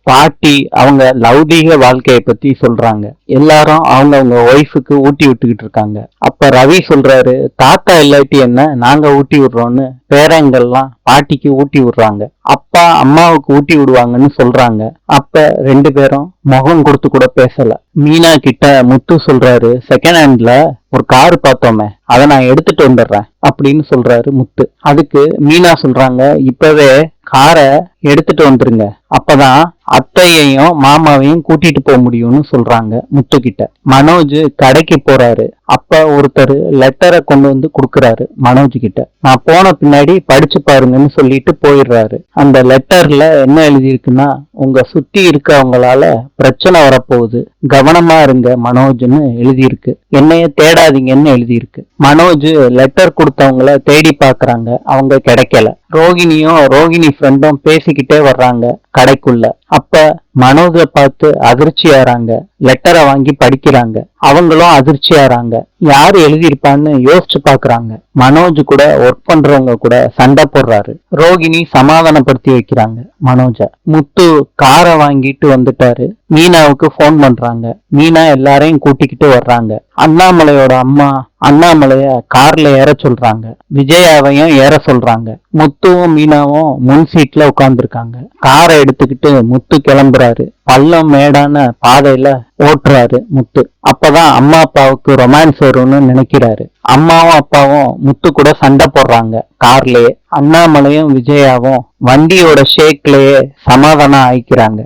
பாட்டி அவங்க லௌதீக வாழ்க்கையை பத்தி சொல்றாங்க. எல்லாரும் அவங்க ஒய்ஃபுக்கு ஊட்டி விட்டுக்கிட்டு இருக்காங்க. அப்ப ரவி சொல்றாரு, தாத்தா இல்லாட்டி என்ன, நாங்க ஊட்டி விடுறோம்னு பேரங்கள்லாம் பாட்டிக்கு ஊட்டி விடுறாங்க. அப்பா அம்மாவுக்கு ஊட்டி விடுவாங்கன்னு சொல்றாங்க. அப்ப ரெண்டு பேரும் முகம் கொடுத்து கூட பேசல. மீனா கிட்ட முத்து சொல்றாரு, செகண்ட் ஹேண்ட்ல ஒரு கார் பார்த்தோமே, அதை நான் எடுத்துட்டு வந்துடுறேன் அப்படின்னு சொல்றாரு முத்து. அதுக்கு மீனா சொல்றாங்க, இப்பவே காரை எடுத்துட்டு வந்துருங்க, அப்பதான் அத்தையையும் மாமாவையும் கூட்டிட்டு போக முடியும்னு சொல்றாங்க முத்து கிட்ட. மனோஜ் கடைக்கு போறாரு. அப்ப ஒருத்தர் லெட்டரை கொண்டு வந்து கொடுக்கறாரு மனோஜ் கிட்ட. நான் போன பின்னாடி படிச்சு பாருங்கன்னு சொல்லிட்டு போயிடுறாரு. அந்த லெட்டர்ல என்ன எழுதியிருக்குன்னா, உங்க சுத்தி இருக்கவங்களால பிரச்சனை வரப்போகுது, கவனமா இருங்க மனோஜ்னு எழுதியிருக்கு. என்னைய தேடாதீங்கன்னு எழுதியிருக்கு. மனோஜ் லெட்டர் கொடுத்தவங்கள தேடி பாக்குறாங்க, அவங்க கிடைக்கல. ரோகிணி ஃப்ரெண்டும் பேசிக்கிட்டே வர்றாங்க கடைக்குள்ள. அப்ப மனோஜை பார்த்து அதிர்ச்சி ஆறாங்க. லெட்டரை வாங்கி படிக்கிறாங்க. அவங்களும் அதிர்ச்சி ஆறாங்க. யாரு எழுதியிருப்பான்னு யோசிச்சு பாக்குறாங்க. மனோஜ் கூட ஒர்க் பண்றவங்க கூட சண்டை போடுறாரு. ரோகிணி சமாதானப்படுத்தி வைக்கிறாங்க மனோஜ. முத்து காரை வாங்கிட்டு வந்துட்டாரு. மீனாவுக்கு போன் பண்றாங்க. மீனா எல்லாரையும் கூட்டிக்கிட்டு வர்றாங்க. அண்ணாமலையோட அம்மா அண்ணாமலைய கார்ல ஏற சொல்றாங்க. விஜயாவையும் ஏற சொல்றாங்க. முத்துவும் மீனாவும் முன் சீட்ல உட்கார்ந்துருக்காங்க. காரை எடுத்துக்கிட்டு முத்து கிளம்புறாரு. பள்ளம் மேடான பாதையில ஓட்டுறாரு முத்து. அப்பதான் அம்மா அப்பாவுக்கு ரொமான்ஸ் வரும்னு நினைக்கிறாரு. அம்மாவும் அப்பாவும் முத்து கூட சண்டை போடுறாங்க கார்லயே. அண்ணாமலையும் விஜயாவும் வண்டியோட ஷேக்லயே சமாதானம் ஆயிக்கிறாங்க.